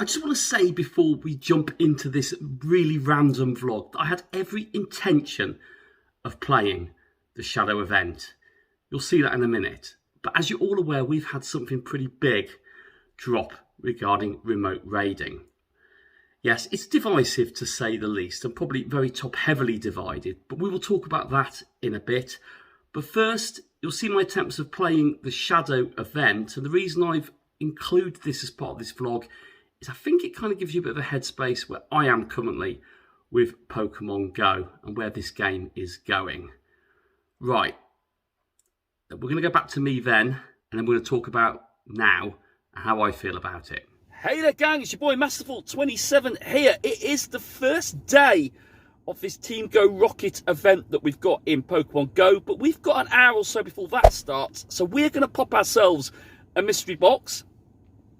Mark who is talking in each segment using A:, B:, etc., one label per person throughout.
A: I just want to say before we jump into this really random vlog that I had every intention of playing the Shadow event. You'll see that in a minute. But as you're all aware, we've had something pretty big drop regarding remote raiding. Yes, it's divisive to say the least and probably very top heavily divided, but we will talk about that in a bit. But first, you'll see my attempts of playing the Shadow event, and the reason I've included this as part of this vlog is I think it kind of gives you a bit of a headspace where I am currently with Pokémon Go and where this game is going. Right, we're going to go back to me then, and then we're going to talk about now and how I feel about it.
B: Hey there gang, it's your boy Masterful27 here. It is the first day of this Team Go Rocket event that we've got in Pokemon Go, but we've got an hour or so before that starts, so we're going to pop ourselves a mystery box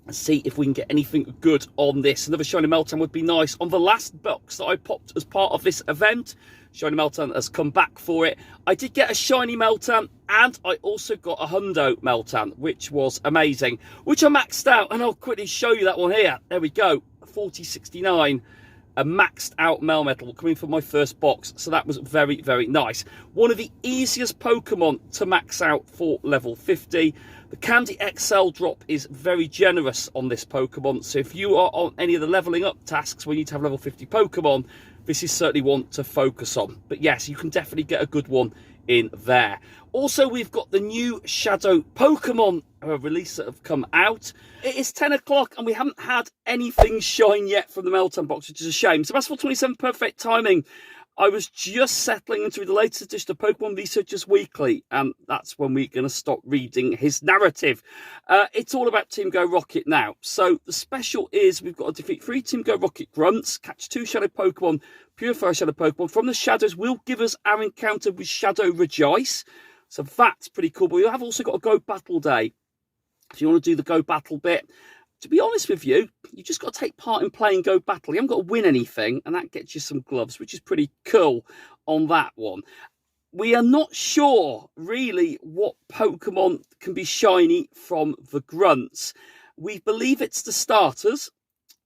B: and see if we can get anything good on this. Another Shiny Meltan would be nice. On the last box that I popped as part of this event, Shiny Meltan has come back for it. I did get a Shiny Meltan and I also got a Hundo Meltan, which was amazing, which I maxed out, and I'll quickly show you that one here. There we go, 4069. A maxed out Melmetal coming from my first box, so that was very, very nice. One of the easiest Pokemon to max out for level 50. The Candy XL drop is very generous on this Pokemon, so if you are on any of the leveling up tasks where you need to have level 50 Pokemon, this is certainly one to focus on. But yes, you can definitely get a good one in there. Also, we've got the new Shadow Pokemon release that have come out. It is 10 o'clock and we haven't had anything shine yet from the Meltan box, which is a shame. So Masterful27, perfect timing. I was just settling into the latest edition of Pokemon Researchers Weekly, and that's when we're going to stop reading his narrative. It's all about Team Go Rocket now. So the special is we've got to defeat 3 Team Go Rocket grunts, catch 2 Shadow Pokemon, purify Shadow Pokemon from the shadows will give us our encounter with Shadow Rejoice. So that's pretty cool. But we have also got a Go Battle Day. If you want to do the Go Battle bit, to be honest with you, you just got to take part in playing Go Battle. You haven't got to win anything, and that gets you some gloves, which is pretty cool on that one. We are not sure, really, what Pokemon can be shiny from the grunts. We believe it's the starters.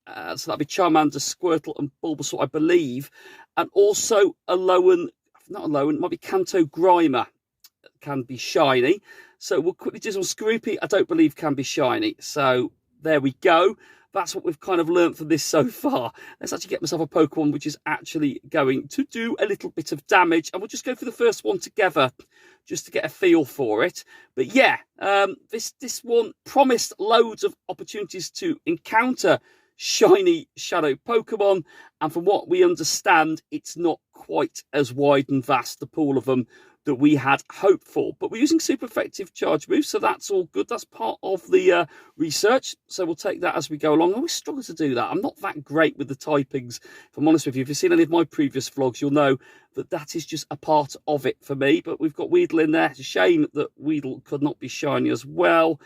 B: So that'd be Charmander, Squirtle, and Bulbasaur, I believe. And also Alolan, not Alolan, it might be Kanto Grimer can be shiny. So we'll quickly do some Scroopy, I don't believe can be shiny. So there we go. That's what we've kind of learned from this so far. Let's actually get myself a Pokemon which is actually going to do a little bit of damage. And we'll just go for the first one together just to get a feel for it. But yeah, this one promised loads of opportunities to encounter shiny Shadow Pokemon. And from what we understand, it's not quite as wide and vast, the pool of them, that we had hoped for. But we're using super effective charge moves, so that's all good. That's part of the research, so we'll take that as we go along. I always struggle to do that. I'm not that great with the typings, if I'm honest with you. If you've seen any of my previous vlogs, you'll know that that is just a part of it for me. But we've got Weedle in there. It's a shame that Weedle could not be shiny as well.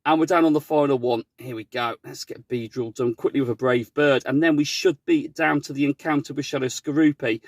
B: And we're down on the final one. Here we go. Let's get Beedrill done quickly with a Brave Bird. And then we should be down to the encounter with Shadow Skorupi.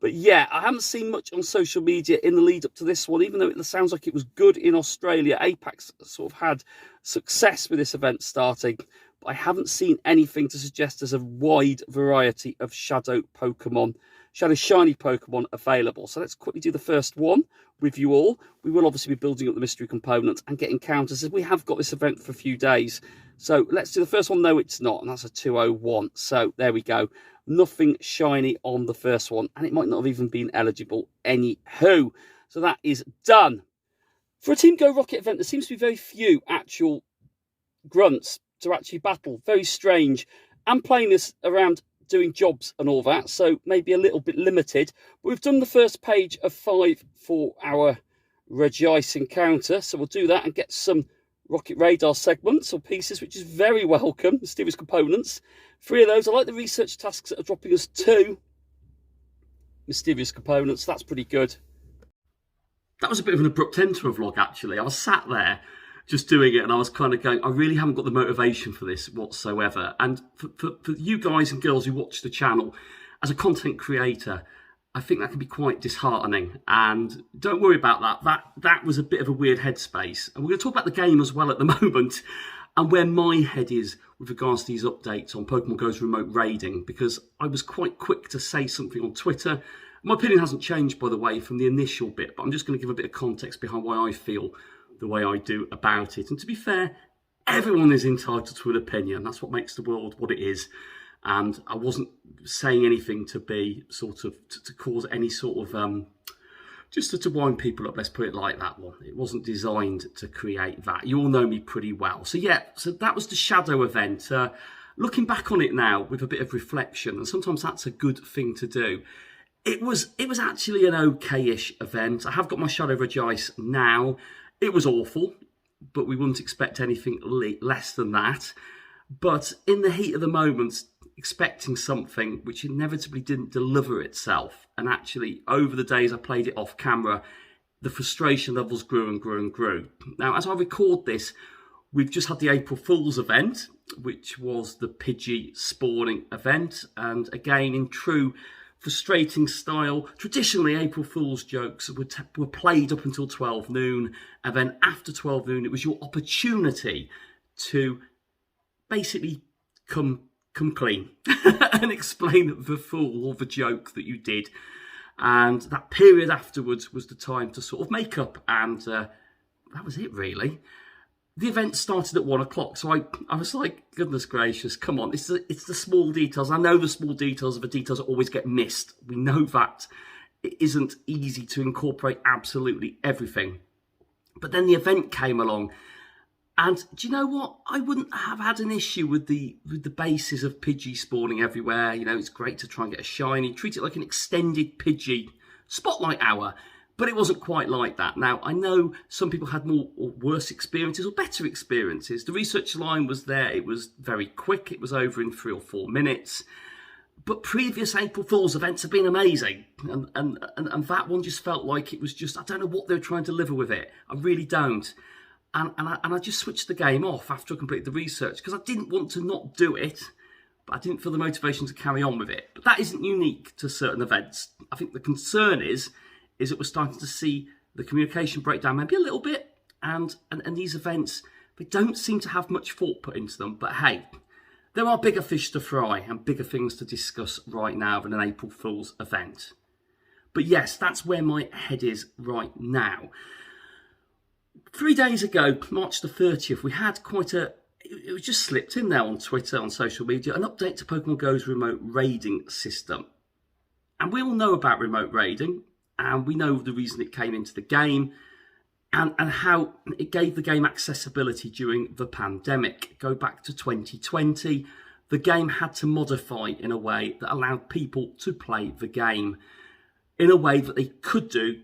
B: But yeah, I haven't seen much on social media in the lead up to this one, even though it sounds like it was good in Australia. Apex sort of had success with this event starting, but I haven't seen anything to suggest there's a wide variety of Shadow Pokemon, Shadow Shiny Pokemon available. So let's quickly do the first one with you all. We will obviously be building up the mystery component and get encounters, as we have got this event for a few days. So let's do the first one. No, it's not, and that's a 201. So there we go. Nothing shiny on the first one, and it might not have even been eligible anywho. So that is done. For a Team Go Rocket event, there seems to be very few actual grunts to actually battle. Very strange. I'm playing this around doing jobs and all that, so maybe a little bit limited. But we've done the first page of 5 for our Rejoice encounter, so we'll do that and get some Rocket Radar segments or pieces, which is very welcome. Mysterious components. 3 of those. I like the research tasks that are dropping us 2 mysterious components. That's pretty good.
A: That was a bit of an abrupt end to a vlog, actually. I was sat there just doing it, and I was kind of going, I really haven't got the motivation for this whatsoever. And for you guys and girls who watch the channel, as a content creator, I think that can be quite disheartening. And don't worry about that. That was a bit of a weird headspace. And we're going to talk about the game as well at the moment, and where my head is with regards to these updates on Pokemon Go's remote raiding, because I was quite quick to say something on Twitter. My opinion hasn't changed, by the way, from the initial bit, but I'm just going to give a bit of context behind why I feel the way I do about it. And to be fair, everyone is entitled to an opinion. That's what makes the world what it is. And I wasn't saying anything to be sort of, to cause any sort of, just to wind people up, let's put it like that one. It wasn't designed to create that. You all know me pretty well. So yeah, so that was the Shadow event. Looking back on it now with a bit of reflection, and sometimes that's a good thing to do, it was actually an okay-ish event. I have got my Shadow Regice now. It was awful, but we wouldn't expect anything less than that. But in the heat of the moment, expecting something which inevitably didn't deliver itself, and actually over the days I played it off camera, the frustration levels grew and grew and grew. Now, as I record this, we've just had the April Fool's event, which was the Pidgey spawning event, and again, in true frustrating style, traditionally April Fool's jokes were played up until 12 noon, and then after 12 noon, it was your opportunity to basically come clean and explain the fool or the joke that you did. And that period afterwards was the time to sort of make up, and that was it really. The event started at 1 o'clock, so I was like, goodness gracious, come on, it's the small details. I know the small details of the details always get missed. We know that it isn't easy to incorporate absolutely everything. But then the event came along, and do you know what? I wouldn't have had an issue with the basis of Pidgey spawning everywhere. You know, it's great to try and get a shiny, treat it like an extended Pidgey spotlight hour. But it wasn't quite like that. Now, I know some people had more or worse experiences or better experiences. The research line was there. It was very quick. It was over in 3 or 4 minutes. But previous April Fool's events have been amazing. And that one just felt like it was just, I don't know what they were trying to deliver with it. I really don't. And I just switched the game off after I completed the research because I didn't want to not do it, but I didn't feel the motivation to carry on with it. But that isn't unique to certain events. I think the concern is that we're starting to see the communication break down maybe a little bit, and these events, they don't seem to have much thought put into them. But hey, there are bigger fish to fry and bigger things to discuss right now than an April Fool's event. But yes, that's where my head is right now. 3 days ago, March the 30th, we had it was just slipped in there on Twitter, on social media, an update to Pokemon Go's remote raiding system. And we all know about remote raiding, and we know the reason it came into the game, and how it gave the game accessibility during the pandemic. Go back to 2020, the game had to modify in a way that allowed people to play the game in a way that they could do,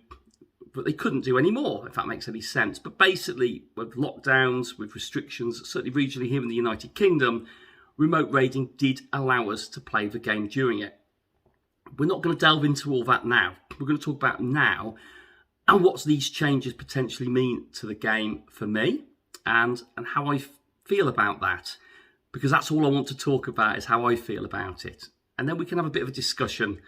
A: but they couldn't do anymore, if that makes any sense. But basically, with lockdowns, with restrictions, certainly regionally here in the United Kingdom, remote raiding did allow us to play the game during it. We're not going to delve into all that now. We're going to talk about now and what these changes potentially mean to the game for me, and how I feel about that. Because that's all I want to talk about, is how I feel about it. And then we can have a bit of a discussion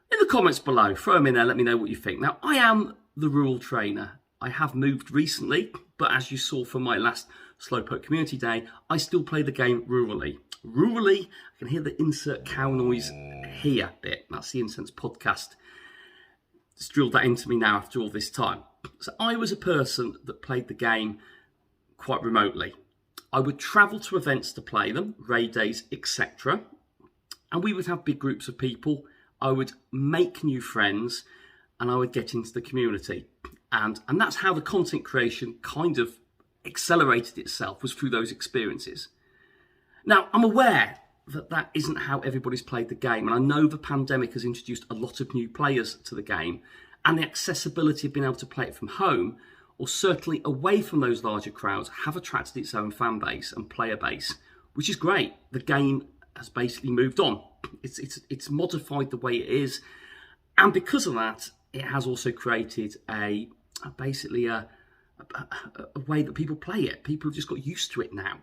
A: in the comments below. Throw them in there, let me know what you think. Now, I am the rural trainer. I have moved recently, but as you saw from my last Slowpoke Community Day, I still play the game rurally. Rurally, I can hear the insert cow noise here bit. That's the Incense podcast. It's drilled that into me now after all this time. So I was a person that played the game quite remotely. I would travel to events to play them, raid days, etc. And we would have big groups of people. I would make new friends, and I would get into the community. And that's how the content creation kind of accelerated itself, was through those experiences. Now, I'm aware that isn't how everybody's played the game, and I know the pandemic has introduced a lot of new players to the game, and the accessibility of being able to play it from home, or certainly away from those larger crowds, have attracted its own fan base and player base, which is great. The game has basically moved on. It's modified the way it is, and because of that, it has also created a way that people play it. People have just got used to it now.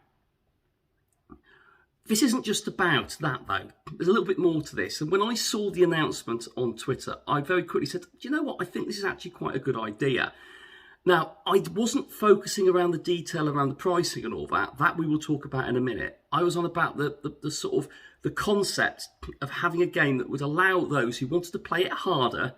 A: This isn't just about that, though. There's a little bit more to this. And when I saw the announcement on Twitter, I very quickly said, do you know what? I think this is actually quite a good idea. Now, I wasn't focusing around the detail around the pricing and all that. That we will talk about in a minute. I was on about the sort of the concept of having a game that would allow those who wanted to play it harder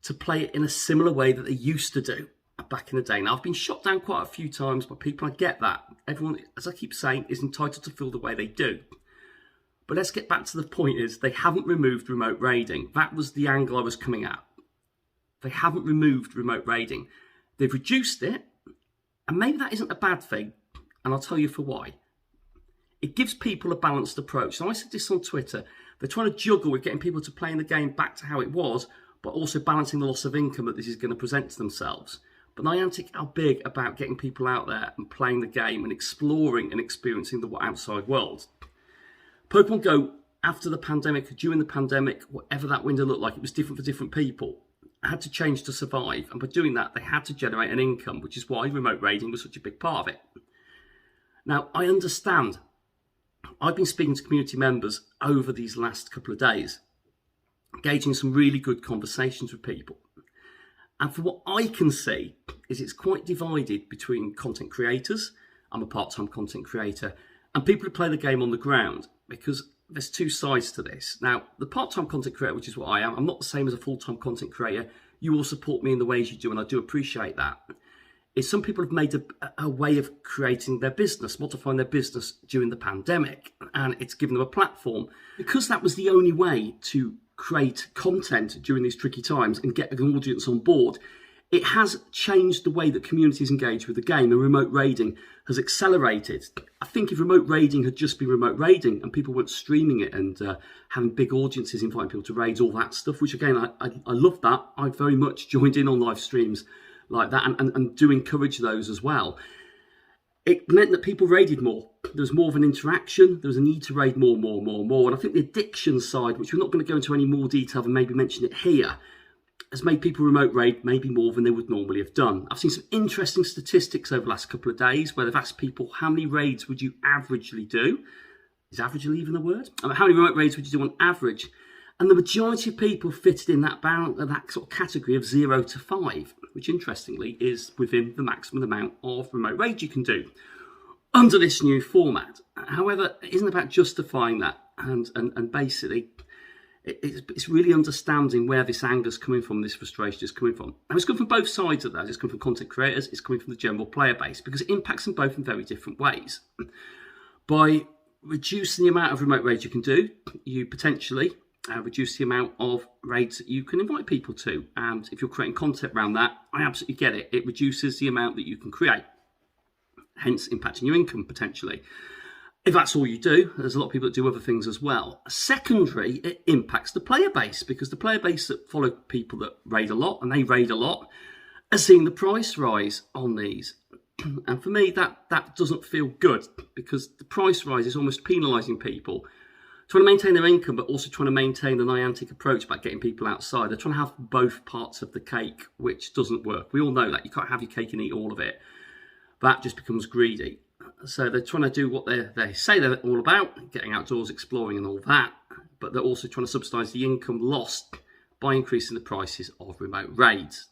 A: to play it in a similar way that they used to do back in the day. Now, I've been shot down quite a few times by people. I get that. Everyone, as I keep saying, is entitled to feel the way they do. But let's get back to the point is they haven't removed remote raiding. That was the angle I was coming at. They haven't removed remote raiding. They've reduced it, and maybe that isn't a bad thing, and I'll tell you for why. It gives people a balanced approach. Now, I said this on Twitter. They're trying to juggle with getting people to playing the game back to how it was, but also balancing the loss of income that this is going to present to themselves. But Niantic are big about getting people out there and playing the game and exploring and experiencing the outside world. Pokemon Go, after the pandemic, during the pandemic, whatever that window looked like, it was different for different people. Had to change to survive, and by doing that they had to generate an income, which is why remote raiding was such a big part of it. Now, I understand. I've been speaking to community members over these last couple of days, engaging some really good conversations with people, and from what I can see is it's quite divided between content creators. I'm a part-time content creator, and people who play the game on the ground, because there's two sides to this. Now, the part-time content creator, which is what I am, I'm not the same as a full-time content creator. You will support me in the ways you do, and I do appreciate that. Is some people have made a way of creating their business, modifying their business during the pandemic, and it's given them a platform. Because that was the only way to create content during these tricky times and get an audience on board, it has changed the way that communities engage with the game, and remote raiding has accelerated. I think if remote raiding had just been remote raiding and people weren't streaming it and having big audiences, inviting people to raids, all that stuff, which again, I love that. I very much joined in on live streams like that and do encourage those as well. It meant that people raided more. There was more of an interaction. There was a need to raid more. And I think the addiction side, which we're not going to go into any more detail than maybe mention it here, has made people remote raid maybe more than they would normally have done. I've seen some interesting statistics over the last couple of days where they've asked people, how many raids would you averagely do? Is averagely even a word? How many remote raids would you do on average? And the majority of people fitted in that sort of category of 0 to 5, which interestingly is within the maximum amount of remote raids you can do under this new format. However, it isn't about justifying that, and basically it's really understanding where this anger is coming from, this frustration is coming from. And it's coming from both sides of that. It's coming from content creators, it's coming from the general player base, because it impacts them both in very different ways. By reducing the amount of remote raids you can do, you potentially reduce the amount of raids that you can invite people to. And if you're creating content around that, I absolutely get it. It reduces the amount that you can create, hence impacting your income potentially. If that's all you do, there's a lot of people that do other things as well. Secondary, it impacts the player base, because the player base that follow people that raid a lot, and they raid a lot, are seeing the price rise on these. And for me, that doesn't feel good, because the price rise is almost penalising people, trying to maintain their income, but also trying to maintain the Niantic approach about getting people outside. They're trying to have both parts of the cake, which doesn't work. We all know that. You can't have your cake and eat all of it. That just becomes greedy. So they're trying to do what they say they're all about, getting outdoors, exploring and all that, but they're also trying to subsidise the income lost by increasing the prices of remote raids.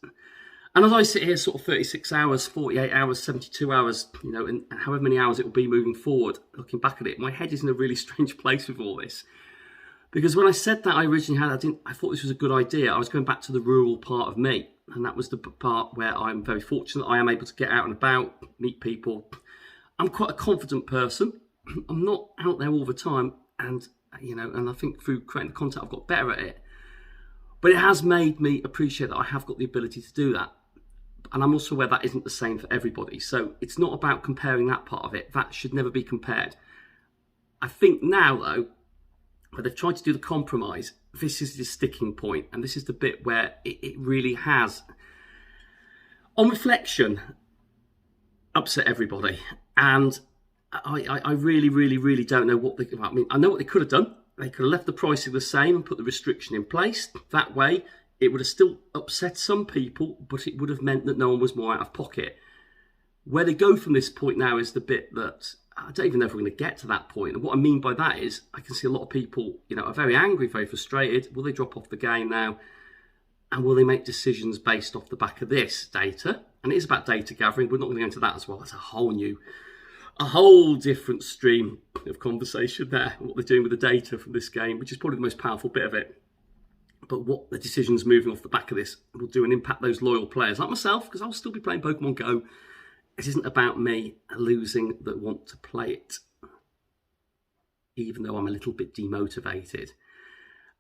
A: And as I sit here sort of 36 hours, 48 hours, 72 hours, and however many hours it will be moving forward, looking back at it, my head is in a really strange place with all this. Because when I said that I thought this was a good idea. I was going back to the rural part of me, and that was the part where I'm very fortunate. I am able to get out and about, meet people. I'm quite a confident person. I'm not out there all the time, and I think through creating the content, I've got better at it. But it has made me appreciate that I have got the ability to do that. And I'm also aware that isn't the same for everybody. So it's not about comparing that part of it. That should never be compared. I think now, though, where they've tried to do the compromise, this is the sticking point, and this is the bit where it really has, on reflection, upset everybody. And I really don't know I know what they could have done. They could have left the pricing the same and put the restriction in place. That way, it would have still upset some people, but it would have meant that no one was more out of pocket. Where they go from this point now is the bit that I don't even know if we're going to get to that point. And what I mean by that is I can see a lot of people, are very angry, very frustrated. Will they drop off the game now? And will they make decisions based off the back of this data? And it is about data gathering. We're not going to go into that as well. That's a whole different stream of conversation there, what they're doing with the data from this game, which is probably the most powerful bit of it. But what the decisions moving off the back of this will do and impact those loyal players like myself, because I'll still be playing Pokemon Go. It isn't about me losing that want to play it, even though I'm a little bit demotivated.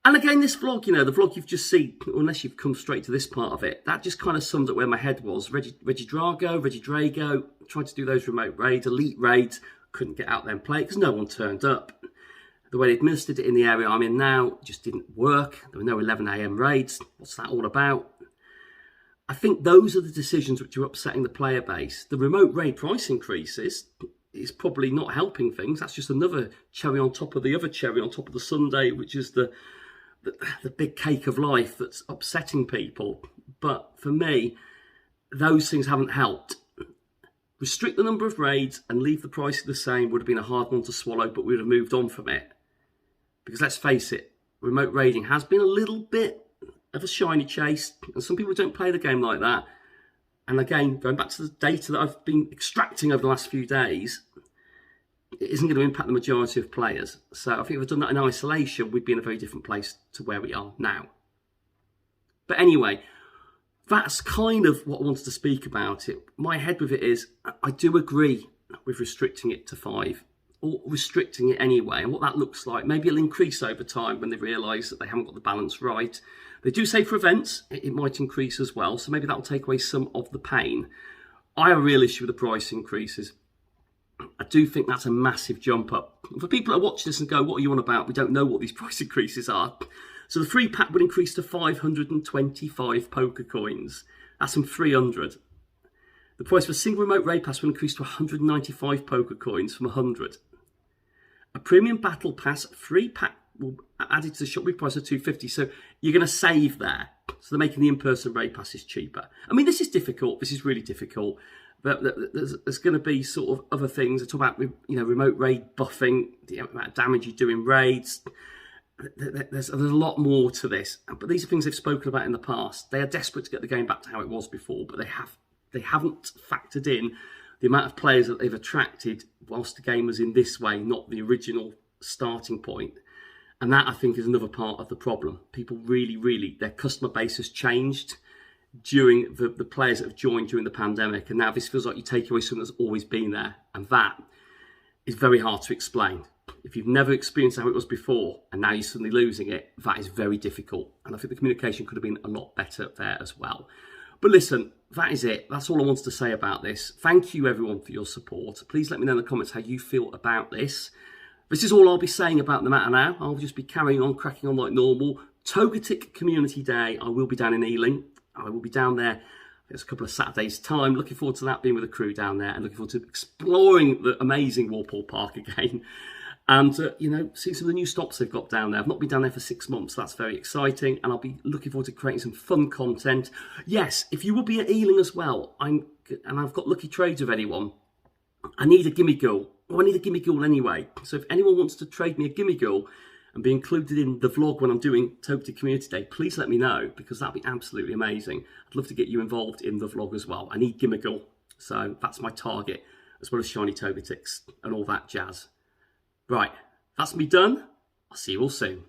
A: And again, this vlog, you know, the vlog you've just seen, unless you've come straight to this part of it, that just kind of sums up where my head was. Regidrago, tried to do those remote raids, elite raids, couldn't get out there and play because no one turned up. The way they administered it in the area I'm in now just didn't work. There were no 11 AM raids. What's that all about? I think those are the decisions which are upsetting the player base. The remote raid price increases is probably not helping things. That's just another cherry on top of the other cherry on top of the sundae, which is the big cake of life that's upsetting people. But for me, those things haven't helped. Restrict the number of raids and leave the price the same would have been a hard one to swallow, but we would have moved on from it. Because let's face it, remote raiding has been a little bit of a shiny chase, and some people don't play the game like that. And again, going back to the data that I've been extracting over the last few days, it isn't going to impact the majority of players. So I think if we'd done that in isolation, we'd be in a very different place to where we are now. But anyway, that's kind of what I wanted to speak about it. My head with it is, I do agree with restricting it to 5, or restricting it anyway, and what that looks like. Maybe it'll increase over time when they realise that they haven't got the balance right. They do say for events, it might increase as well, so maybe that'll take away some of the pain. I have a real issue with the price increases. I do think that's a massive jump up. For people that watch this and go, what are you on about? We don't know what these price increases are. So the free pack would increase to 525 poker coins. That's from 300. The price for a single remote raid pass will increase to 195 poker coins from 100. A premium battle pass free pack will add it to the shop with price of 250. So you're going to save there. So they're making the in-person raid passes cheaper. I mean, this is difficult. This is really difficult. But there's going to be sort of other things. I talk about, you know, remote raid buffing, the amount of damage you do in raids. There's a lot more to this. But these are things they've spoken about in the past. They are desperate to get the game back to how it was before, but they haven't factored in the amount of players that they've attracted whilst the game was in this way, not the original starting point. And that, I think, is another part of the problem. People really, their customer base has changed during the players that have joined during the pandemic. And now this feels like you take away something that's always been there. And that is very hard to explain. If you've never experienced how it was before and now you're suddenly losing it, that is very difficult. And I think the communication could have been a lot better there as well. But listen, that is it. That's all I wanted to say about this. Thank you, everyone, for your support. Please let me know in the comments how you feel about this. This is all I'll be saying about the matter now. I'll just be carrying on, cracking on like normal. Togetic Community Day. I will be down in Ealing. I will be down there. There's a couple of Saturdays' time. Looking forward to that, being with the crew down there, and looking forward to exploring the amazing Walpole Park again. And, you know, seeing some of the new stops they've got down there. I've not been down there for 6 months. So that's very exciting. And I'll be looking forward to creating some fun content. Yes, if you will be at Ealing as well, and I've got lucky trades with anyone, I need a gimme ghoul. Well, I need a gimme ghoul anyway. So if anyone wants to trade me a gimme ghoul and be included in the vlog when I'm doing Togetic Community Day, please let me know, because that'd be absolutely amazing. I'd love to get you involved in the vlog as well. I need gimme ghoul. So that's my target, as well as shiny Togetics and all that jazz. Right, that's me done. I'll see you all soon.